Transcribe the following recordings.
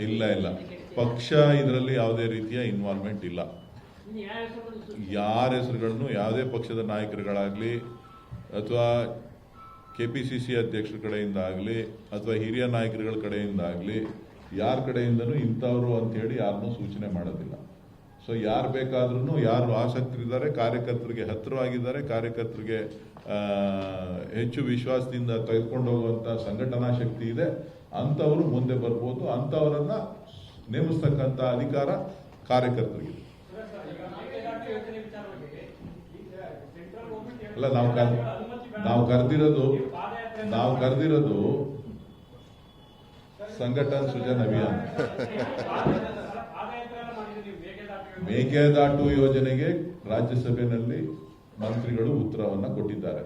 ಇಲ್ಲ ಇಲ್ಲ, ಪಕ್ಷ ಇದರಲ್ಲಿ ಯಾವುದೇ ರೀತಿಯ ಇನ್ವಾಲ್ವ್ಮೆಂಟ್ ಇಲ್ಲ. ಯಾರ ಹೆಸರುಗಳನ್ನು ಯಾವುದೇ ಪಕ್ಷದ ನಾಯಕರುಗಳಾಗಲಿ ಅಥವಾ KPCC ಅಧ್ಯಕ್ಷರ ಕಡೆಯಿಂದ ಆಗಲಿ ಅಥವಾ ಹಿರಿಯ ನಾಯಕರುಗಳ ಕಡೆಯಿಂದ ಆಗಲಿ ಯಾರ ಕಡೆಯಿಂದನೂ ಇಂಥವ್ರು ಅಂತೇಳಿ ಯಾರನ್ನೂ ಸೂಚನೆ ಮಾಡೋದಿಲ್ಲ. ಸೊ ಯಾರು ಬೇಕಾದ್ರೂ, ಯಾರು ಆಸಕ್ತರಿದ್ದಾರೆ, ಕಾರ್ಯಕರ್ತರಿಗೆ ಹತ್ತಿರವಾಗಿದ್ದಾರೆ, ಕಾರ್ಯಕರ್ತರಿಗೆ ಹೆಚ್ಚು ವಿಶ್ವಾಸದಿಂದ ತೆಗೆದುಕೊಂಡು ಹೋಗುವಂಥ ಸಂಘಟನಾ ಶಕ್ತಿ ಇದೆ, ಅಂಥವರು ಮುಂದೆ ಬರ್ಬೋದು. ಅಂಥವರನ್ನ ನೇಮಿಸ್ತಕ್ಕಂಥ ಅಧಿಕಾರ ಕಾರ್ಯಕರ್ತರಿಗೆ. ಅಲ್ಲ, ನಾವು ಕರೆದಿರೋದು ಸಂಘಟನಾ ಸೃಜನ್ ಅಭಿಯಾನ. ಮೇಕೆದಾಟು ಯೋಜನೆಗೆ ರಾಜ್ಯಸಭೆಯಲ್ಲಿ ಮಂತ್ರಿಗಳು ಉತ್ತರವನ್ನು ಕೊಟ್ಟಿದ್ದಾರೆ.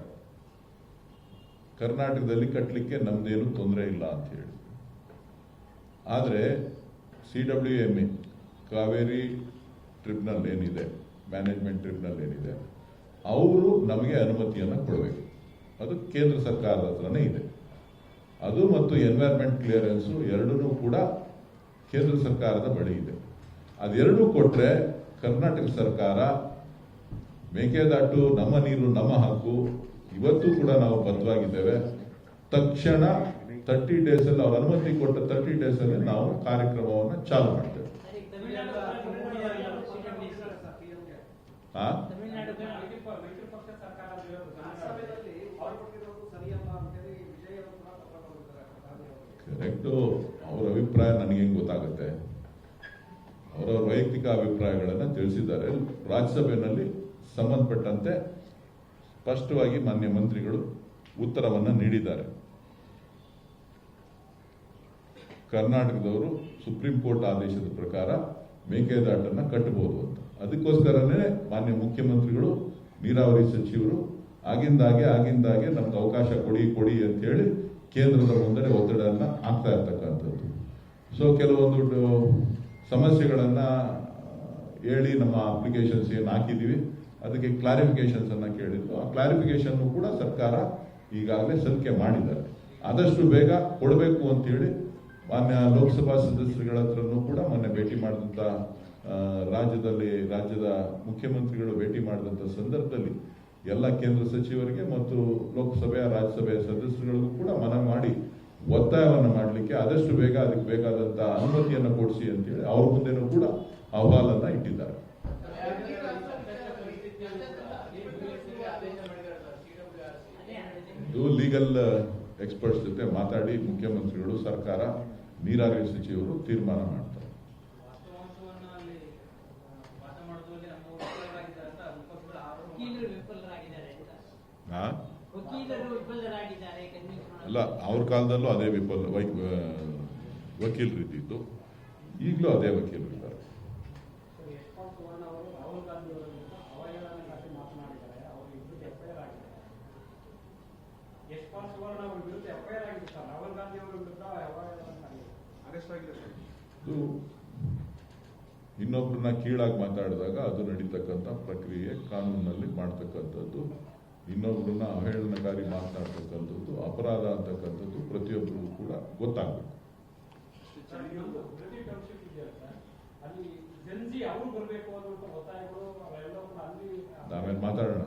ಕರ್ನಾಟಕದಲ್ಲಿ ಕಟ್ಟಲಿಕ್ಕೆ ನಮ್ದೇನು ತೊಂದರೆ ಇಲ್ಲ ಅಂತ ಹೇಳಿ. ಆದರೆ CWMA ಕಾವೇರಿ ಟ್ರಿಬ್ಯುನಲ್ ಏನಿದೆ, ಮ್ಯಾನೇಜ್ಮೆಂಟ್ ಟ್ರಿಬ್ಯುನಲ್ ಏನಿದೆ, ಅವರು ನಮಗೆ ಅನುಮತಿಯನ್ನು ಕೊಡಬೇಕು. ಅದು ಕೇಂದ್ರ ಸರ್ಕಾರದ ಹತ್ರನೇ ಇದೆ. ಅದು ಮತ್ತು ಎನ್ವೈರ್ಮೆಂಟ್ ಕ್ಲಿಯರೆನ್ಸು ಎರಡೂ ಕೂಡ ಕೇಂದ್ರ ಸರ್ಕಾರದ ಬಳಿ ಇದೆ. ಅದೆರಡೂ ಕೊಟ್ಟರೆ ಕರ್ನಾಟಕ ಸರ್ಕಾರ ಮೇಕೆದಾಟು ನಮ್ಮ ನೀರು ನಮ್ಮ ಹಕ್ಕು, ಇವತ್ತು ಕೂಡ ನಾವು ಬದ್ಧವಾಗಿದ್ದೇವೆ. ತಕ್ಷಣ 30 ಡೇಸಲ್ಲಿ ಅವ್ರ ಅನುಮತಿ ಕೊಟ್ಟ 30 ಡೇಸಲ್ಲಿ ನಾವು ಕಾರ್ಯಕ್ರಮವನ್ನು ಚಾಲು ಮಾಡ್ತೇವೆ. ಕರೆಕ್ಟು. ಅವರ ಅಭಿಪ್ರಾಯ ನನಗೆ ಹೆಂಗೆ ಗೊತ್ತಾಗುತ್ತೆ? ಅವರವರ ವೈಯಕ್ತಿಕ ಅಭಿಪ್ರಾಯಗಳನ್ನು ತಿಳಿಸಿದ್ದಾರೆ. ರಾಜ್ಯಸಭೆಯಲ್ಲಿ ಸಂಬಂಧಪಟ್ಟಂತೆ ಸ್ಪಷ್ಟವಾಗಿ ಮಾನ್ಯ ಮಂತ್ರಿಗಳು ಉತ್ತರವನ್ನು ನೀಡಿದ್ದಾರೆ. ಕರ್ನಾಟಕದವರು ಸುಪ್ರೀಂ ಕೋರ್ಟ್ ಆದೇಶದ ಪ್ರಕಾರ ಮೇಕೆದಾಟನ್ನು ಕಟ್ಟಬಹುದು ಅಂತ. ಅದಕ್ಕೋಸ್ಕರನೇ ಮಾನ್ಯ ಮುಖ್ಯಮಂತ್ರಿಗಳು, ನೀರಾವರಿ ಸಚಿವರು ಆಗಿಂದಾಗೆ ನಮ್ಗೆ ಅವಕಾಶ ಕೊಡಿ ಅಂತ ಹೇಳಿ ಕೇಂದ್ರದ ಮುಂದೆ ಒತ್ತಡವನ್ನು ಹಾಕ್ತಾ ಇರ್ತಕ್ಕಂಥದ್ದು. ಸೊ ಕೆಲವೊಂದು ಸಮಸ್ಯೆಗಳನ್ನು ಹೇಳಿ ನಮ್ಮ ಅಪ್ಲಿಕೇಶನ್ಸ್ ಏನು ಹಾಕಿದ್ದೀವಿ ಅದಕ್ಕೆ ಕ್ಲಾರಿಫಿಕೇಶನ್ಸ್ ಅನ್ನು ಕೇಳಿದ್ರು. ಆ ಕ್ಲಾರಿಫಿಕೇಶನ್ ಕೂಡ ಸರ್ಕಾರ ಈಗಾಗಲೇ ಸಲ್ಲಿಕೆ ಮಾಡಿದ್ದಾರೆ. ಆದಷ್ಟು ಬೇಗ ಕೊಡಬೇಕು ಅಂತೇಳಿ ಮಾನ್ಯ ಲೋಕಸಭಾ ಸದಸ್ಯರುಗಳ ಹತ್ರನೂ ಕೂಡ ಮೊನ್ನೆ ಭೇಟಿ ಮಾಡಿದಂಥ ರಾಜ್ಯದ ಮುಖ್ಯಮಂತ್ರಿಗಳು ಭೇಟಿ ಮಾಡಿದಂಥ ಸಂದರ್ಭದಲ್ಲಿ ಎಲ್ಲ ಕೇಂದ್ರ ಸಚಿವರಿಗೆ ಮತ್ತು ಲೋಕಸಭೆಯ ರಾಜ್ಯಸಭೆಯ ಸದಸ್ಯರಿಗಳಿಗೂ ಕೂಡ ಮನವಿ ಮಾಡಿ ಒತ್ತಾಯವನ್ನು ಮಾಡಲಿಕ್ಕೆ ಆದಷ್ಟು ಬೇಗ ಅದಕ್ಕೆ ಬೇಕಾದಂಥ ಅನುಮತಿಯನ್ನು ಕೊಡಿಸಿ ಅಂತೇಳಿ ಅವ್ರ ಮುಂದೆನೂ ಕೂಡ ಅಹವಾಲನ್ನು ಇಟ್ಟಿದ್ದಾರೆ. ಇದು ಲೀಗಲ್ ಎಕ್ಸ್ಪರ್ಟ್ಸ್ ಜೊತೆ ಮಾತಾಡಿ ಮುಖ್ಯಮಂತ್ರಿಗಳು, ಸರ್ಕಾರ, ನೀರಾವರಿ ಸಚಿವರು ತೀರ್ಮಾನ ಮಾಡ್ತಾರೆ. ಅಲ್ಲ, ಅವ್ರ ಕಾಲದಲ್ಲೂ ಅದೇ ವಕೀಲರು ಇದ್ದಿದ್ದು, ಈಗಲೂ ಅದೇ ವಕೀಲರು ಇದ್ದಾರೆ. ಇನ್ನೊಬ್ಬರನ್ನ ಕೀಳಾಗಿ ಮಾತಾಡಿದಾಗ ಅದು ನಡೀತಕ್ಕಂಥ ಪ್ರಕ್ರಿಯೆ ಕಾನೂನಿನಲ್ಲಿ ಮಾಡ್ತಕ್ಕಂಥದ್ದು. ಇನ್ನೊಬ್ಬರನ್ನ ಅವಹೇಳನಕಾರಿ ಮಾತನಾಡ್ತಕ್ಕಂಥದ್ದು ಅಪರಾಧ ಅಂತಕ್ಕಂಥದ್ದು ಪ್ರತಿಯೊಬ್ಬರಿಗೂ ಕೂಡ ಗೊತ್ತಾಗಬೇಕು. ನಾವೇನು ಮಾತಾಡೋಣ.